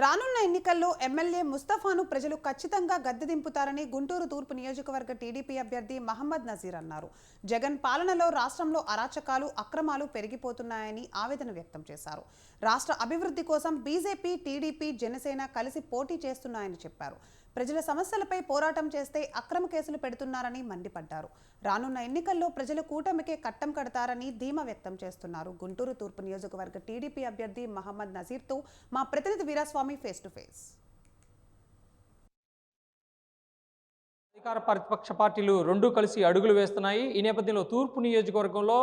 రానున్న ఎన్నికల్లో ఎమ్మెల్యే ముస్తఫాను ప్రజలు ఖచ్చితంగా గద్దె దింపుతారని గుంటూరు తూర్పు నియోజకవర్గ టీడీపీ అభ్యర్థి మహమ్మద్ నజీర్ అన్నారు. జగన్ పాలనలో రాష్ట్రంలో అరాచకాలు, అక్రమాలు పెరిగిపోతున్నాయని ఆవేదన వ్యక్తం చేశారు. రాష్ట్ర అభివృద్ధి కోసం బీజేపీ, టీడీపీ, జనసేన కలిసి పోటీ చేస్తున్నాయని చెప్పారు. ప్రజల సమస్యలపై పోరాటం చేస్తే అక్రమ కేసులు పెడుతున్నారని మండిపడ్డారు. రానున్న ఎన్నికల్లో ప్రజలు కూటమికే కట్టం కడతారని ధీమా వ్యక్తం చేస్తున్నారు. గుంటూరు తూర్పు నియోజకవర్గ టీడీపీ అభ్యర్థి మహమ్మద్ నజీర్తో మా ప్రతినిధి వీరాస్వామి ఫేస్ టు ఫేస్. అధికార ప్రతిపక్ష పార్టీలు రెండూ కలిసి అడుగులు వేస్తున్నాయి. ఈ నేపథ్యంలో తూర్పు నియోజకవర్గంలో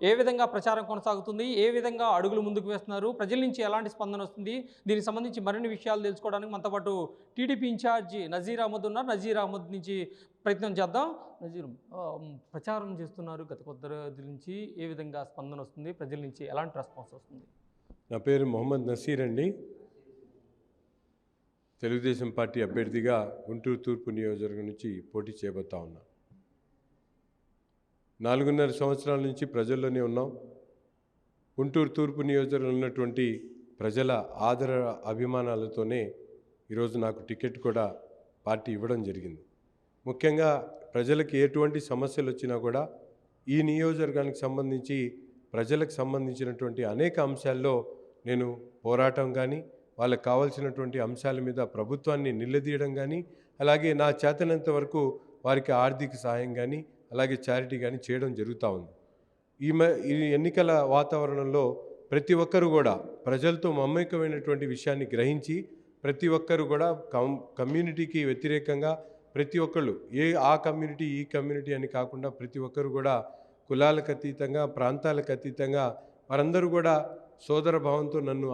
ఏ విధంగా ప్రచారం కొనసాగుతుంది, ఏ విధంగా అడుగులు ముందుకు వేస్తున్నారు, ప్రజల నుంచి ఎలాంటి స్పందన వస్తుంది, దీనికి సంబంధించి మరిన్ని విషయాలు తెలుసుకోవడానికి మనతో పాటు టీడీపీ ఇన్ఛార్జి నజీర్ అహ్మద్ ఉన్నారు. నజీర్ అహ్మద్ నుంచి ప్రయత్నం చేద్దాం. నజీర్, ప్రచారం చేస్తున్నారు, గత కొద్ది రోజుల నుంచి ఏ విధంగా స్పందన వస్తుంది, ప్రజల నుంచి ఎలాంటి రెస్పాన్స్ వస్తుంది? నా పేరు మొహమ్మద్ నసీర్ అండి. తెలుగుదేశం పార్టీ అభ్యర్థిగా గుంటూరు తూర్పు నియోజకవర్గం నుంచి పోటీ చేయబోతా ఉన్నా. 4.5 సంవత్సరాల నుంచి ప్రజల్లోనే ఉన్నాం. గుంటూరు తూర్పు నియోజకవర్గంలో ఉన్నటువంటి ప్రజల ఆదర అభిమానాలతోనే ఈరోజు నాకు టికెట్ కూడా పార్టీ ఇవ్వడం జరిగింది. ముఖ్యంగా ప్రజలకు ఎటువంటి సమస్యలు వచ్చినా కూడా ఈ నియోజకవర్గానికి సంబంధించి ప్రజలకు సంబంధించినటువంటి అనేక అంశాల్లో నేను పోరాటం కానీ, వాళ్ళకి కావాల్సినటువంటి అంశాల మీద ప్రభుత్వాన్ని నిలదీయడం కానీ, అలాగే నా చేతనంత వరకు వారికి ఆర్థిక సహాయం కానీ, అలాగే చారిటీ కానీ చేయడం జరుగుతూ ఉంది. ఈ ఎన్నికల వాతావరణంలో ప్రతి ఒక్కరు కూడా ప్రజలతో మమేకమైనటువంటి విషయాన్ని గ్రహించి ప్రతి ఒక్కరు కూడా కమ్యూనిటీకి వ్యతిరేకంగా ప్రతి ఒక్కళ్ళు ఆ కమ్యూనిటీ ఈ కమ్యూనిటీ అని కాకుండా ప్రతి ఒక్కరు కూడా కులాలకు అతీతంగా, ప్రాంతాలకు అతీతంగా వారందరూ కూడా సోదర భావంతో నన్ను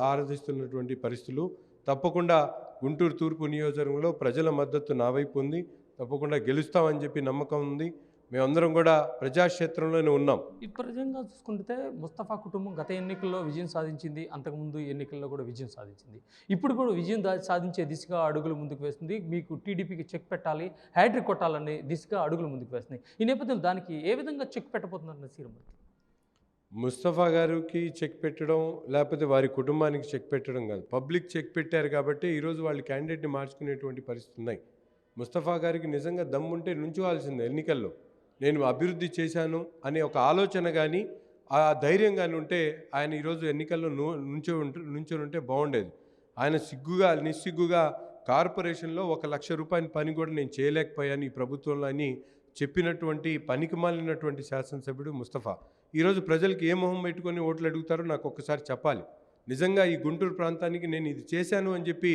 ఆరాధిస్తున్నటువంటి పరిస్థితులు. తప్పకుండా గుంటూరు తూర్పు నియోజకవర్గంలో ప్రజల మద్దతు నా వైపు ఉంది. తప్పకుండా గెలుస్తామని చెప్పి నమ్మకం ఉంది. మేమందరం కూడా ప్రజాక్షేత్రంలోనే ఉన్నాం. ఈ ప్రజంగా చూసుకుంటే ముస్తఫా కుటుంబం గత ఎన్నికల్లో విజయం సాధించింది, అంతకుముందు ఎన్నికల్లో కూడా విజయం సాధించింది. ఇప్పుడు కూడా విజయం సాధించే దిశగా అడుగులు ముందుకు వేస్తుంది. మీకు టీడీపీకి చెక్ పెట్టాలి, హ్యాట్రిక్ కొట్టాలనే దిశగా అడుగులు ముందుకు వేస్తుంది. ఈ నేపథ్యంలో దానికి ఏ విధంగా చెక్ పెట్టబోతున్నారు నసీర్? ముస్తఫా గారికి చెక్ పెట్టడం, లేకపోతే వారి కుటుంబానికి చెక్ పెట్టడం కాదు, పబ్లిక్ చెక్ పెట్టారు కాబట్టి ఈరోజు వాళ్ళు క్యాండిడేట్ని మార్చుకునేటువంటి పరిస్థితులు ఉన్నాయి. ముస్తఫా గారికి నిజంగా దమ్ముంటే నుంచోవాల్సిందే. ఎన్నికల్లో నేను అభివృద్ధి చేశాను అనే ఒక ఆలోచన కానీ, ఆ ధైర్యం కానీ ఉంటే ఆయన ఈరోజు ఎన్నికల్లో నుంచొని ఉంటే బాగుండేది. ఆయన నిస్సిగ్గుగా కార్పొరేషన్లో 1 లక్ష రూపాయల పని కూడా నేను చేయలేకపోయాను ఈ ప్రభుత్వంలో అని చెప్పినటువంటి పనికిమాలినటువంటి శాసనసభ్యుడు ముస్తఫా. ఈరోజు ప్రజలకు ఏ మొహం పెట్టుకొని ఓట్లు అడుగుతారో నాకు ఒక్కసారి చెప్పాలి. నిజంగా ఈ గుంటూరు ప్రాంతానికి నేను ఇది చేశాను అని చెప్పి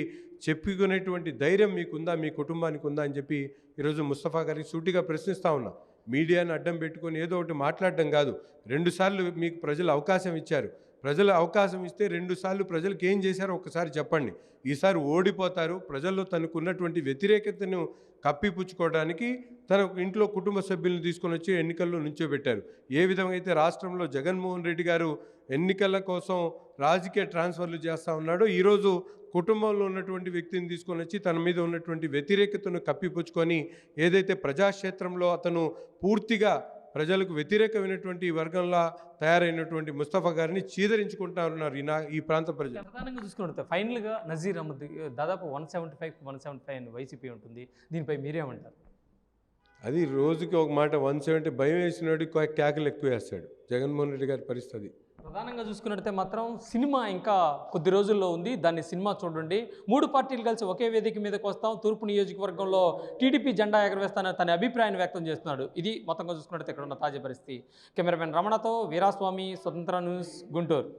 చెప్పుకునేటువంటి ధైర్యం మీకుందా, మీ కుటుంబానికి ఉందా అని చెప్పి ఈరోజు ముస్తఫా గారికి సూటిగా ప్రశ్నిస్తూ ఉన్నా. మీడియాను అడ్డం పెట్టుకొని ఏదో ఒకటి మాట్లాడడం కాదు. 2 సార్లు మీకు ప్రజలు అవకాశం ఇచ్చారు. ప్రజలు అవకాశం ఇస్తే 2 సార్లు ప్రజలకు ఏం చేశారో ఒక్కసారి చెప్పండి. ఈసారి ఓడిపోతారు. ప్రజల్లో తనకు ఉన్నటువంటి వ్యతిరేకతను కప్పిపుచ్చుకోవడానికి తన ఇంట్లో కుటుంబ సభ్యులను తీసుకొని వచ్చి ఎన్నికల్లో నుంచోబెట్టారు. ఏ విధంగా అయితే రాష్ట్రంలో జగన్మోహన్ రెడ్డి గారు ఎన్నికల కోసం రాజకీయ ట్రాన్స్ఫర్లు చేస్తూ ఉన్నాడో, ఈరోజు కుటుంబంలో ఉన్నటువంటి వ్యక్తిని తీసుకొని వచ్చి తన మీద ఉన్నటువంటి వ్యతిరేకతను కప్పిపుచ్చుకొని ఏదైతే ప్రజాక్షేత్రంలో అతను పూర్తిగా ప్రజలకు వ్యతిరేకమైనటువంటి వర్గంలా తయారైనటువంటి ముస్తఫా గారిని చీదరించుకుంటా ఉన్నారు ఈ ప్రాంత ప్రజలు. ప్రధానంగా చూసుకుంటే ఫైనల్గా నజీర్ అహ్మద్ దాదాపు 175 వైసీపీ ఉంటుంది. దీనిపై మీరేమంటారు? అది రోజుకి ఒక మాట 170 భయం వేసినాడు కేకలు ఎక్కువ వేస్తాడు జగన్మోహన్ రెడ్డి గారి పరిస్థితి. ప్రధానంగా చూసుకున్నట్లయితే మాత్రం సినిమా ఇంకా కొద్ది రోజుల్లో ఉంది. దాన్ని సినిమా చూడండి. 3 పార్టీలు కలిసి ఒకే వేదిక మీదకి వస్తాం, తూర్పు నియోజకవర్గంలో టీడీపీ జెండా ఎగరవేస్తానని తన అభిప్రాయాన్ని వ్యక్తం చేస్తున్నాడు. ఇది మొత్తంగా చూసుకున్నట్లయితే ఇక్కడ ఉన్న తాజా పరిస్థితి. కెమెరామెన్ రమణతో వీరాస్వామి, స్వతంత్ర న్యూస్, గుంటూరు.